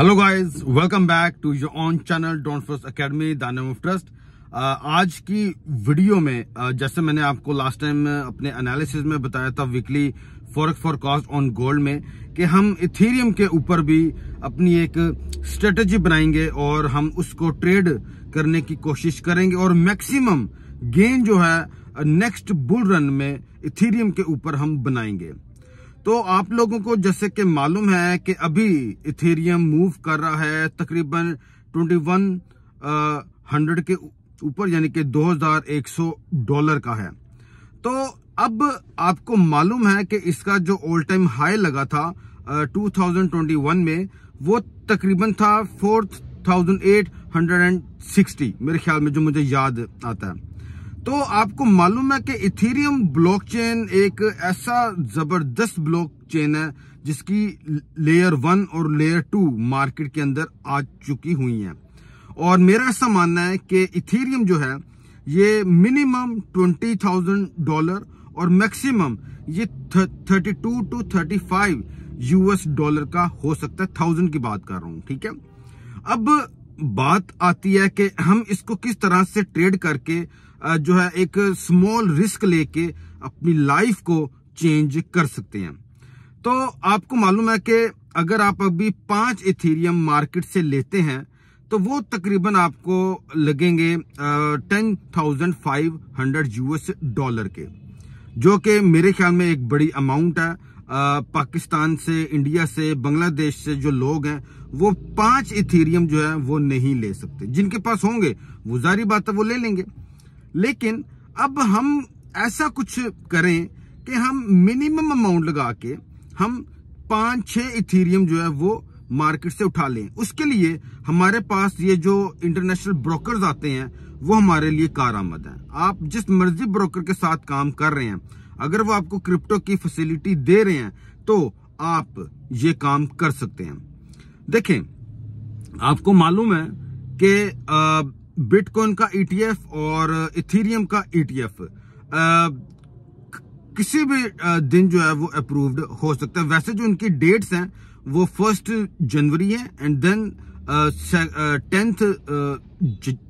Hello guys, welcome back to your own channel don't first academy the name of trust. आज की video में जैसे मैंने आपको लास्ट टाइम अपने एनालिसिस में बताया था weekly forex forecast on gold में कि हम इथेरियम के ऊपर भी अपनी एक स्ट्रेटेजी बनाएंगे और हम उसको ट्रेड करने की कोशिश करेंगे और मैक्सिमम गेन जो है नेक्स्ट बुल रन में इथेरियम के ऊपर हम बनाएंगे। तो आप लोगों को जैसे कि मालूम है कि अभी इथेरियम मूव कर रहा है तकरीबन 2100 के ऊपर, यानी कि $2100 का है। तो अब आपको मालूम है कि इसका जो ऑल टाइम हाई लगा था 2021 में वो तकरीबन था 4860 मेरे ख्याल में, जो मुझे याद आता है। तो आपको मालूम है कि इथेरियम ब्लॉकचेन एक ऐसा जबरदस्त ब्लॉकचेन है जिसकी लेयर 1 और लेयर 2 मार्केट के अंदर आ चुकी हुई हैं। और मेरा ऐसा मानना है कि इथेरियम जो है ये मिनिमम $20,000 और मैक्सिमम ये 32 to 35 US$ का हो सकता है। 1000 की बात कर रहा हूं, ठीक है। अब बात आती है कि हम इसको किस तरह से ट्रेड करके जो है एक स्मॉल रिस्क लेके अपनी लाइफ को चेंज कर सकते हैं। तो आपको मालूम है कि अगर आप अभी 5 इथेरियम मार्केट से लेते हैं तो वो तकरीबन आपको लगेंगे $10,500 US$ के, जो कि मेरे ख्याल में एक बड़ी अमाउंट है। पाकिस्तान से, इंडिया से, बांग्लादेश से जो लोग हैं वो 5 इथेरियम जो है वो नहीं ले सकते। जिनके पास होंगे वो जारी बात है वो ले लेंगे, लेकिन अब हम ऐसा कुछ करें कि हम मिनिमम अमाउंट लगा के हम 5-6 इथेरियम जो है वो मार्केट से उठा लें। उसके लिए हमारे पास ये जो इंटरनेशनल ब्रोकर्स आते हैं वो हमारे लिए कारआमद है। आप जिस मर्जी ब्रोकर के साथ काम कर रहे हैं, अगर वो आपको क्रिप्टो की फैसिलिटी दे रहे हैं तो आप ये काम कर सकते हैं। देखें, आपको मालूम है कि बिटकॉइन का ETF और इथेरियम का ETF किसी भी दिन जो है वो अप्रूव्ड हो सकता है। वैसे जो इनकी डेट्स हैं वो 1 जनवरी है एंड देन 10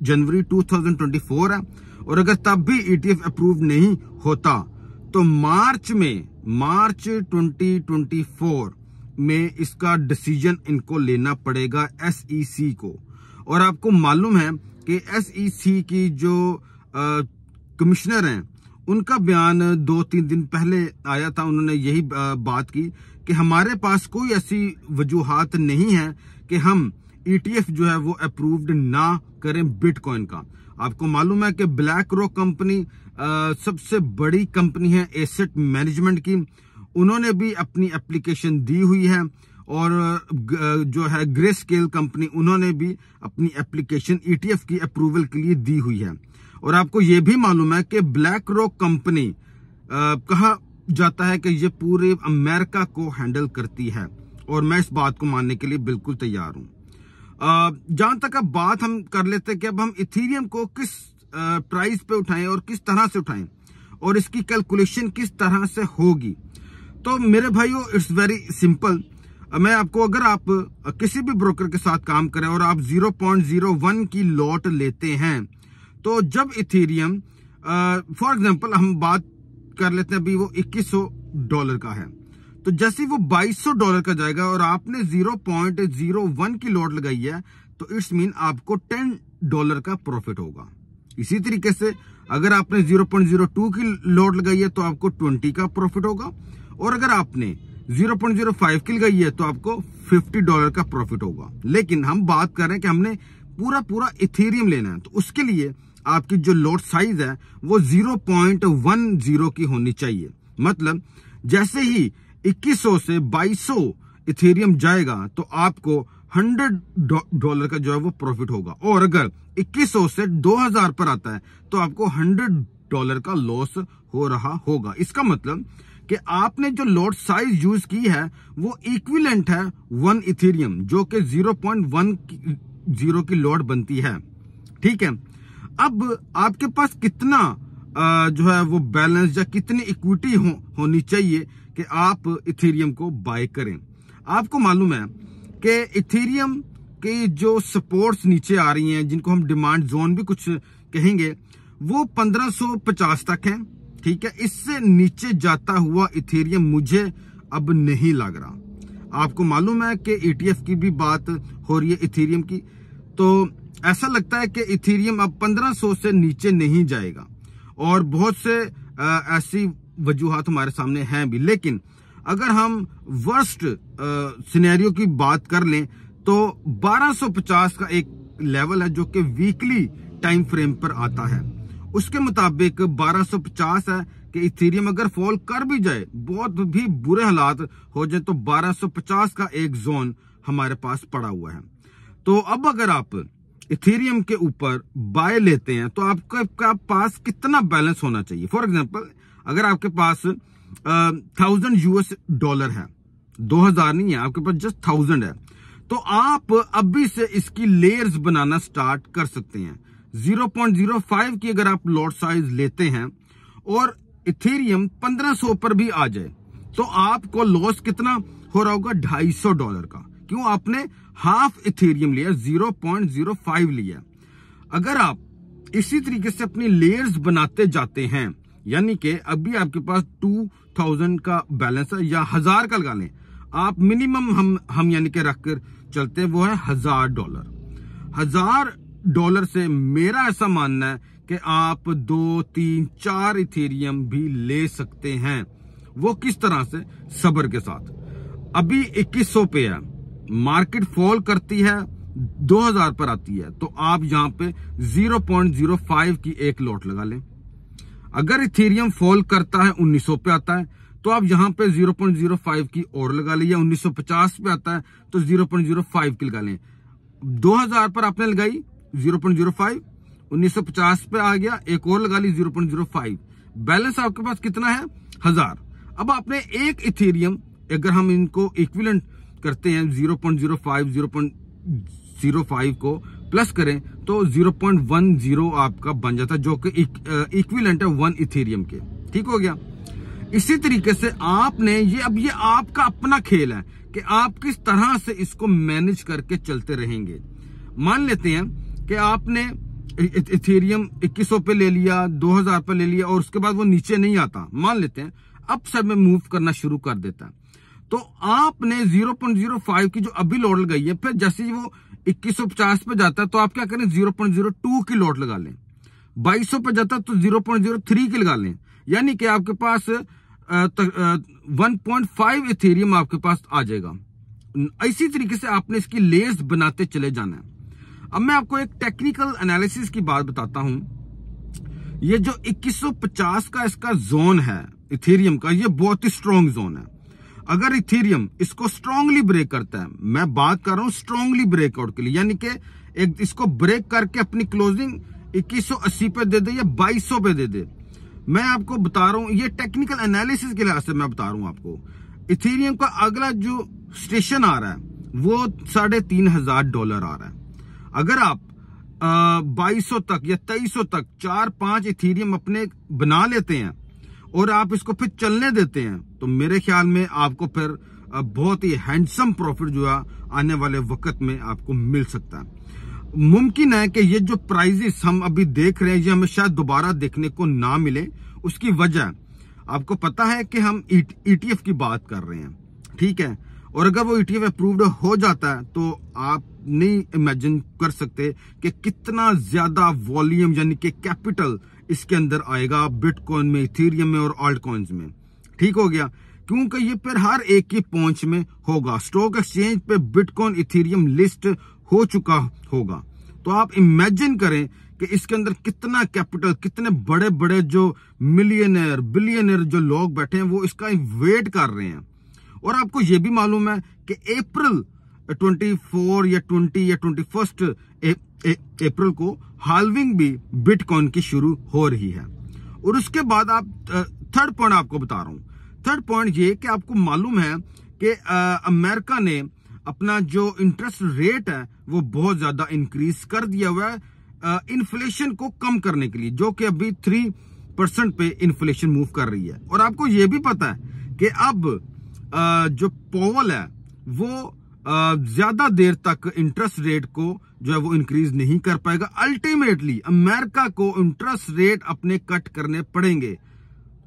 जनवरी 2024 है। और अगर तब भी ETF अप्रूव नहीं होता तो मार्च 2024 में इसका डिसीजन इनको लेना पड़ेगा SEC को। और आपको मालूम है कि SEC की जो कमिश्नर हैं उनका बयान 2-3 दिन पहले आया था। उन्होंने यही बात की कि हमारे पास कोई ऐसी वजूहात नहीं है कि हम ETF जो है वो अप्रूव्ड ना करें बिटकॉइन का। आपको मालूम है कि ब्लैक रॉक कंपनी सबसे बड़ी कंपनी है एसेट मैनेजमेंट की, उन्होंने भी अपनी एप्लीकेशन दी हुई है। और जो है ग्रे स्केल कंपनी, उन्होंने भी अपनी एप्लीकेशन ETF की अप्रूवल के लिए दी हुई है। और आपको ये भी मालूम है कि ब्लैक रॉक कंपनी कहा जाता है कि ये पूरे अमेरिका को हैंडल करती है, और मैं इस बात को मानने के लिए बिल्कुल तैयार हूं। जहां तक अब बात हम कर लेते हैं कि अब हम इथेरियम को किस प्राइस पे उठाएं और किस तरह से उठाएं और इसकी कैलकुलेशन किस तरह से होगी। तो मेरे भाइयों, इट्स वेरी सिंपल। मैं आपको, अगर आप किसी भी ब्रोकर के साथ काम करें और आप 0.01 की लॉट लेते हैं, तो जब इथेरियम फॉर एग्जांपल हम बात कर लेते हैं, अभी वो $2100 का है, तो जैसे वो $2200 का जाएगा और आपने 0.01 की लॉट लगाई है तो इट्स मीन आपको $10 का प्रॉफिट होगा। इसी तरीके से अगर आपने 0.02 की लॉट लगाई है तो आपको 20 का प्रॉफिट होगा, और अगर आपने 0.05 की लगाई है तो आपको $50 का प्रॉफिट होगा। लेकिन हम बात कर रहे हैं कि हमने पूरा इथेरियम लेना है, तो उसके लिए आपकी जो लॉट साइज है वो 0.10 की होनी चाहिए। मतलब जैसे ही 2100 से 2200 इथेरियम जाएगा तो आपको $100 का जो है वो प्रॉफिट होगा, और अगर 2100 से 2000 पर आता है तो आपको $100 का लॉस हो रहा होगा। इसका मतलब कि आपने जो लॉट साइज यूज की है वो इक्विवेलेंट है 1 इथेरियम, जो कि 0.10 की लॉट बनती है, ठीक है। अब आपके पास कितना जो है वो बैलेंस या कितनी इक्विटी होनी चाहिए कि आप इथेरियम को बाय करें। आपको मालूम है कि इथेरियम के जो सपोर्ट्स नीचे आ रही हैं, जिनको हम डिमांड जोन भी कुछ कहेंगे, वो 1550 तक है। ठीक है, इससे नीचे जाता हुआ इथेरियम मुझे अब नहीं लग रहा। आपको मालूम है कि ETF की भी बात हो रही है इथेरियम की, तो ऐसा लगता है कि इथेरियम अब 1500 से नीचे नहीं जाएगा। और बहुत से ऐसी वजूहात हमारे सामने हैं भी। लेकिन अगर हम वर्स्ट सिनेरियो की बात कर लें तो 1250 का एक लेवल है जो कि वीकली टाइम फ्रेम पर आता है। उसके मुताबिक 1250 है कि इथेरियम अगर फॉल कर भी जाए, बहुत भी बुरे हालात हो जाए, तो 1250 का एक जोन हमारे पास पड़ा हुआ है। तो अब अगर आप इथेरियम के ऊपर बाय लेते हैं तो आपके पास कितना बैलेंस होना चाहिए? फॉर एग्जांपल, अगर आपके पास $1000 है, 2000 नहीं है, आपके पास जस्ट 1000 है, तो आप अभी से इसकी लेयर्स बनाना स्टार्ट कर सकते हैं। 0.05 की अगर आप लॉट साइज लेते हैं और इथेरियम 1500 पर भी आ जाए तो आपको लॉस कितना हो रहा होगा? $250 का। क्यों? आपने हाफ इथेरियम लिया, 0.05 लिया। अगर आप इसी तरीके से अपनी लेयर्स बनाते जाते हैं, यानी कि अभी आपके पास 2000 का बैलेंस है या 1000 का लगा लें आप, मिनिमम हम यानी कि रखकर चलते हैं, वो है $1000। $1000 से मेरा ऐसा मानना है कि आप 2, 3, 4 इथेरियम भी ले सकते हैं। वो किस तरह से? सब्र के साथ। अभी 2100 पे है, मार्केट फॉल करती है, 2000 पर आती है, तो आप यहां पे 0.05 की एक लॉट लगा लें। अगर इथेरियम फॉल करता है, 1900 पे आता है, तो आप यहां पे 0.05 की और लगा लीजिए। 1950 पे आता है तो 0.05 की लगा लें। 2000 पर आपने लगाई 0.05, 1950 पे आ गया, एक और लगा ली 0.05, बैलेंस आपके पास कितना है? 1000। अब आपने एक इथेरियम, अगर हम इनको इक्विवेलेंट करते हैं, 0.05 0.05 को प्लस करें तो 0.10 आपका बन जाता है, जो कि इक्विवेलेंट है 1 इथेरियम के। ठीक हो गया। इसी तरीके से आपने ये आपका अपना खेल है कि आप किस तरह से इसको मैनेज करके चलते रहेंगे। मान लेते हैं कि आपने इथेरियम 2100 पे ले लिया, 2000 पे ले लिया और उसके बाद वो नीचे नहीं आता, मान लेते हैं अप साइड में मूव करना शुरू कर देता है, तो आपने 0.05 की जो अभी लॉट लगाई है, फिर जैसे ही वो 2150 पे जाता है तो आप क्या करें? 0.02 की लॉट लगा लें। 2200 पे जाता है तो 0.03 की लगा लें, यानी कि आपके पास 1.5 इथेरियम आपके पास आ जाएगा। इसी तरीके से आपने इसकी लेयर्स बनाते चले जाना है। अब मैं आपको एक टेक्निकल एनालिसिस की बात बताता हूं। ये जो 2150 का इसका जोन है इथेरियम का, ये बहुत ही स्ट्रॉन्ग जोन है। अगर इथेरियम इसको स्ट्रांगली ब्रेक करता है, मैं बात कर रहा हूं स्ट्रांगली ब्रेकआउट के लिए, यानी कि एक इसको ब्रेक करके अपनी क्लोजिंग 2180 पे दे दे या 2200 पे दे दे, मैं आपको बता रहा हूं, ये टेक्निकल एनालिसिस के लिहाज से मैं बता रहा हूं आपको, इथेरियम का अगला जो स्टेशन आ रहा है वो $3500 आ रहा है। अगर आप 2200 तक या 2300 तक 4-5 इथेरियम अपने बना लेते हैं और आप इसको फिर चलने देते हैं, तो मेरे ख्याल में आपको फिर बहुत ही हैंडसम प्रॉफिट जो है आने वाले वक्त में आपको मिल सकता है। मुमकिन है कि ये जो प्राइजेस हम अभी देख रहे हैं ये हमें शायद दोबारा देखने को ना मिले। उसकी वजह आपको पता है कि हम ETF की बात कर रहे हैं, ठीक है, और अगर वो ETF अप्रूव्ड हो जाता है तो आप नहीं इमेजिन कर सकते कि कितना ज्यादा वॉल्यूम यानी कि कैपिटल इसके अंदर आएगा बिटकॉइन में, इथेरियम में और ऑल्ट कॉइन्स में। ठीक हो गया, क्योंकि ये फिर हर एक की पहुंच में होगा। स्टॉक एक्सचेंज पे बिटकॉइन इथेरियम लिस्ट हो चुका होगा, तो आप इमेजिन करें कि इसके अंदर कितना कैपिटल, कितने बड़े बड़े जो मिलियनर बिलियनर जो लोग बैठे हैं वो इसका वेट कर रहे हैं। और आपको ये भी मालूम है कि अप्रैल 24 या 20 या 21 अप्रैल को हाल्विंग भी बिटकॉइन की शुरू हो रही है। और उसके बाद आप थर्ड पॉइंट आपको बता रहा हूं। थर्ड पॉइंट ये कि आपको मालूम है कि अमेरिका ने अपना जो इंटरेस्ट रेट है वो बहुत ज्यादा इंक्रीज कर दिया हुआ है इन्फ्लेशन को कम करने के लिए, जो कि अभी 3% पे इन्फ्लेशन मूव कर रही है। और आपको ये भी पता है कि अब जो पॉवल है वो ज्यादा देर तक इंटरेस्ट रेट को जो है वो इंक्रीज नहीं कर पाएगा। अल्टीमेटली अमेरिका को इंटरेस्ट रेट अपने कट करने पड़ेंगे।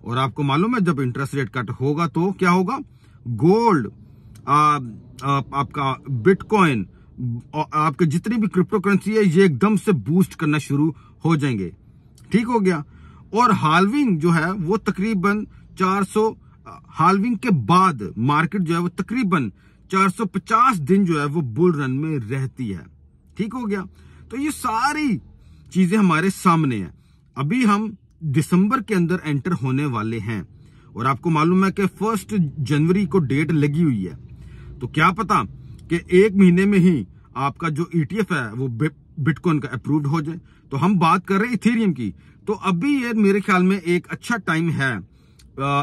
और आपको मालूम है जब इंटरेस्ट रेट कट होगा तो क्या होगा, गोल्ड, आपका बिटकॉइन, आपके जितनी भी क्रिप्टो करेंसी है ये एकदम से बूस्ट करना शुरू हो जाएंगे। ठीक हो गया। और हाल्विंग जो है वो तकरीबन 400, हाल्विंग के बाद मार्केट जो है वो तकरीबन 450 दिन जो है वो बुल रन में रहती है। ठीक हो गया। तो ये सारी चीजें हमारे सामने हैं। अभी हम दिसंबर के अंदर एंटर होने वाले हैं और आपको मालूम है कि 1 जनवरी को डेट लगी हुई है। तो क्या पता कि 1 महीने में ही आपका जो ETF है वो बिटकॉइन का अप्रूव्ड हो जाए। तो हम बात कर रहे हैं इथेरियम की। तो अभी ये मेरे ख्याल में एक अच्छा टाइम है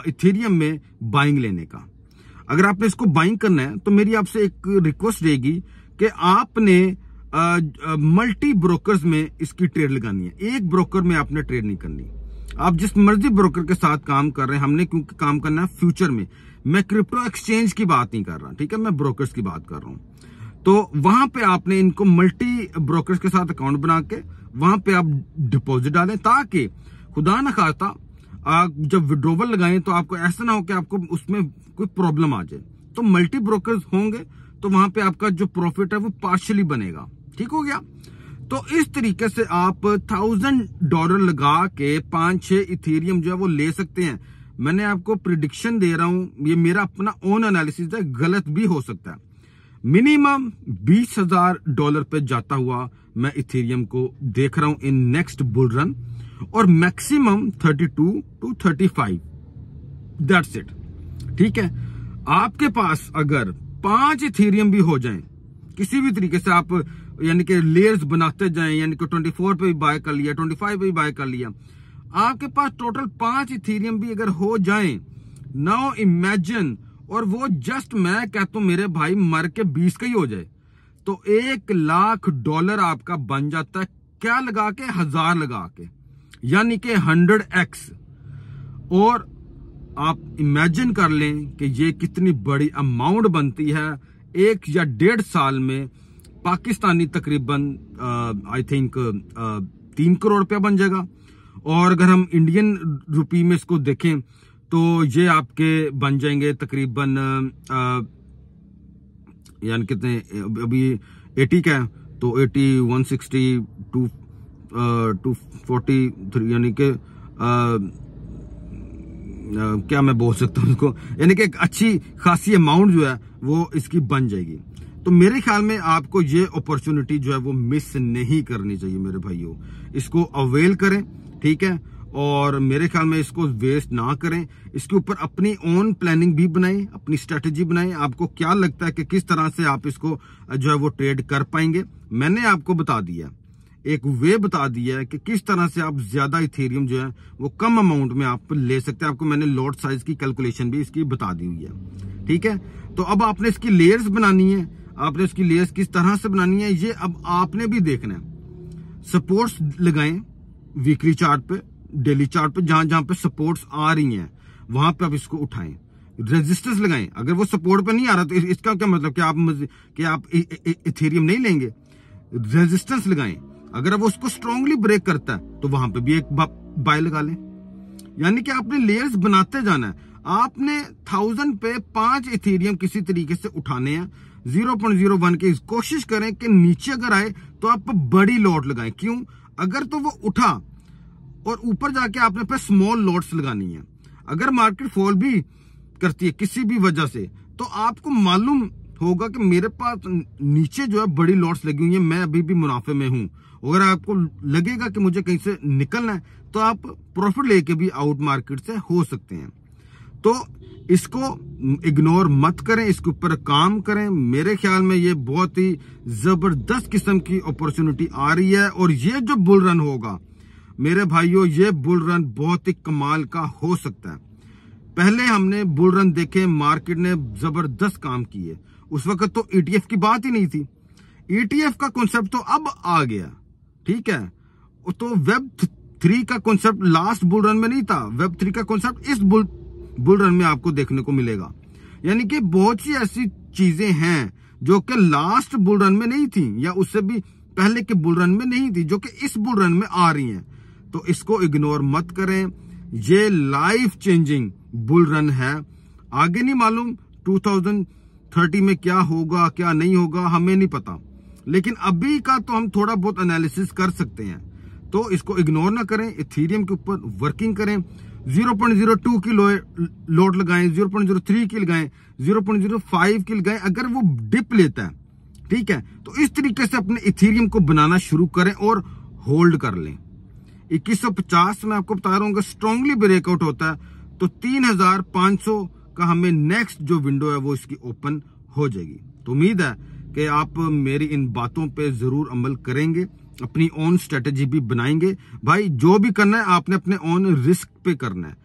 इथेरियम में बाइंग लेने का। अगर आपने इसको बाइंग करना है तो मेरी आपसे एक रिक्वेस्ट रहेगी कि आपने मल्टी ब्रोकर्स में इसकी ट्रेड लगानी है। एक ब्रोकर में आपने ट्रेड नहीं करनी। आप जिस मर्जी ब्रोकर के साथ काम कर रहे हैं, हमने क्योंकि काम करना है फ्यूचर में। मैं क्रिप्टो एक्सचेंज की बात नहीं कर रहा, ठीक है, मैं ब्रोकर्स की बात कर रहा हूं। तो वहां पे आपने इनको मल्टी ब्रोकर्स के साथ अकाउंट बना के वहां पे आप डिपॉजिट डालें, ताकि खुदा न खास्ता आप जब विड्रॉवल लगाएं तो आपको ऐसा ना हो कि आपको उसमें कोई प्रॉब्लम आ जाए। तो मल्टी ब्रोकर्स होंगे तो वहां पे आपका जो प्रॉफिट है वो पार्शियली बनेगा। ठीक हो गया। तो इस तरीके से आप $1000 लगा के 5-6 इथेरियम जो है वो ले सकते हैं। मैंने आपको प्रिडिक्शन दे रहा हूं, ये मेरा अपना ओन एनालिसिस है, गलत भी हो सकता है। मिनिमम $20,000 पे जाता हुआ मैं इथेरियम को देख रहा हूं इन नेक्स्ट बुल रन, और मैक्सिमम 32 to 35। That's it. ठीक है। आपके पास अगर 5 इथेरियम भी हो जाएं किसी भी तरीके से, आप यानी कि लेयर्स बनाते जाएं, यानी कि 24 पे भी बाय कर लिया, 25 पे भी बाय कर लिया, आपके पास टोटल 5 इथेरियम भी अगर हो जाएं, नाउ इमेजिन, और वो जस्ट मैं कहता हूं मेरे भाई मर के 20 का ही हो जाए, तो $1,00,000 आपका बन जाता है। क्या लगा के? 1000 लगा के, यानी कि 100x। और आप इमेजिन कर लें कि ये कितनी बड़ी अमाउंट बनती है। 1 या 1.5 साल में पाकिस्तानी तकरीबन आई थिंक 3 करोड़ रुपया बन जाएगा। और अगर हम इंडियन रुपी में इसको देखें तो ये आपके बन जाएंगे तकरीबन यानी कितने, अभी 80 का है तो 80, 160, 240, यानी कि क्या मैं बोल सकता हूँ उसको, यानी कि एक अच्छी खासी अमाउंट जो है वो इसकी बन जाएगी। तो मेरे ख्याल में आपको ये अपॉर्चुनिटी जो है वो मिस नहीं करनी चाहिए मेरे भाइयों। इसको अवेल करें, ठीक है, और मेरे ख्याल में इसको वेस्ट ना करें। इसके ऊपर अपनी ओन प्लानिंग भी बनाएं, अपनी स्ट्रेटेजी बनाएं। आपको क्या लगता है कि किस तरह से आप इसको जो है वो ट्रेड कर पाएंगे। मैंने आपको बता दिया, एक वे बता दिया है कि किस तरह से आप ज्यादा इथेरियम जो है वो कम अमाउंट में आप ले सकते हैं। आपको मैंने लॉट साइज की कैलकुलेशन भी इसकी बता दी हुई है। ठीक है। तो अब आपने इसकी लेयर्स बनानी है, आपने इसकी लेयर्स किस तरह से बनानी है ये अब आपने भी देखना है। सपोर्ट्स लगाएं वीकली चार्ट पे, डेली चार्ट पे, जहां जहां पे सपोर्ट्स आ रही हैं वहां पे आप इसको उठाएं। रेजिस्टेंस लगाएं। अगर वो सपोर्ट पे नहीं आ रहा तो इसका क्या मतलब कि आप इथेरियम नहीं लेंगे। रेजिस्टेंस लगाएं। अगर वो उसको स्ट्रांगली ब्रेक करता है तो वहां पे भी एक बाय लगा लें। यानी कि आपने लेयर्स बनाते जाना है। आपने 1000 पे 5 इथेरियम किसी तरीके से उठाने हैं। 0.01 की कोशिश करें कि नीचे अगर आए तो आप बड़ी लॉट लगाएं। क्यों? अगर तो वो उठा और ऊपर जाके आपने पे स्मॉल लॉट्स लगानी है। अगर मार्केट फॉल भी करती है किसी भी वजह से तो आपको मालूम होगा कि मेरे पास नीचे जो है बड़ी लॉट्स लगी हुई है, मैं अभी भी मुनाफे में हूं। अगर आपको लगेगा कि मुझे कहीं से निकलना है तो आप प्रॉफिट लेके भी आउट मार्केट से हो सकते हैं। तो इसको इग्नोर मत करें, इसके ऊपर काम करें। मेरे ख्याल में ये बहुत ही जबरदस्त किस्म की अपॉर्चुनिटी आ रही है। और ये जो बुल रन होगा मेरे भाइयों, ये बुल रन बहुत ही कमाल का हो सकता है। पहले हमने बुल रन देखे, मार्केट ने जबरदस्त काम किए। उस वक्त तो ETF की बात ही नहीं थी। ETF का कॉन्सेप्ट तो अब आ गया, ठीक है। तो वेब 3 का कॉन्सेप्ट लास्ट बुल रन में नहीं था। वेब 3 का कॉन्सेप्ट इस बुल रन में आपको देखने को मिलेगा। यानी कि बहुत सी ऐसी चीजें हैं जो कि लास्ट बुल रन में नहीं थी या उससे भी पहले के बुल रन में नहीं थी, जो कि इस बुल रन में आ रही हैं। तो इसको इग्नोर मत करें, ये लाइफ चेंजिंग बुल रन है। आगे नहीं मालूम 2030 में क्या होगा क्या नहीं होगा, हमें नहीं पता, लेकिन अभी का तो हम थोड़ा बहुत एनालिसिस कर सकते हैं। तो इसको इग्नोर ना करें, इथेरियम के ऊपर वर्किंग करें। 0.02 की लोड लगाएं, 0.03 की लगाएं, 0.05 की लगाएं। अगर वो डिप लेता है, ठीक है, तो इस तरीके से अपने इथेरियम को बनाना शुरू करें और होल्ड कर लें। 2150 में आपको बता रहा हूँ, स्ट्रांगली ब्रेकआउट होता है तो 3500 का हमें नेक्स्ट जो विंडो है वो इसकी ओपन हो जाएगी। तो उम्मीद है कि आप मेरी इन बातों पे जरूर अमल करेंगे, अपनी ओन स्ट्रेटेजी भी बनाएंगे। भाई जो भी करना है आपने अपने ओन रिस्क पे करना है।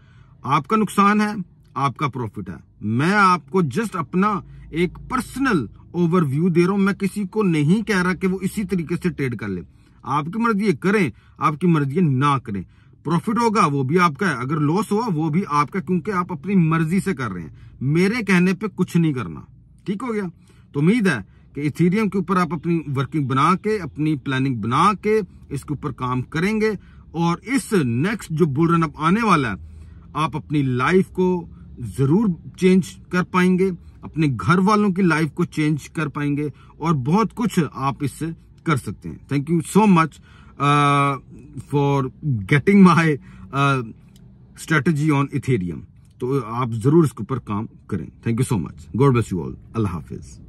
आपका नुकसान है, आपका प्रॉफिट है। मैं आपको जस्ट अपना एक पर्सनल ओवरव्यू दे रहा हूं। मैं किसी को नहीं कह रहा कि वो इसी तरीके से ट्रेड कर ले। आपकी मर्जी है करें, आपकी मर्जी है ना करें। प्रॉफिट होगा वो भी आपका है, अगर लॉस हुआ वो भी आपका, क्योंकि आप अपनी मर्जी से कर रहे हैं। मेरे कहने पे कुछ नहीं करना। ठीक हो गया? तो उम्मीद है कि इथेरियम के ऊपर आप अपनी वर्किंग बना के, अपनी प्लानिंग बना के इसके ऊपर काम करेंगे और इस नेक्स्ट जो बुल रन अप आने वाला है, आप अपनी लाइफ को जरूर चेंज कर पाएंगे, अपने घर वालों की लाइफ को चेंज कर पाएंगे और बहुत कुछ आप इससे कर सकते हैं। Thank you so much for getting my strategy on Ethereum. तो आप जरूर इसके ऊपर काम करें। Thank you so much. God bless you all. Allah Hafiz.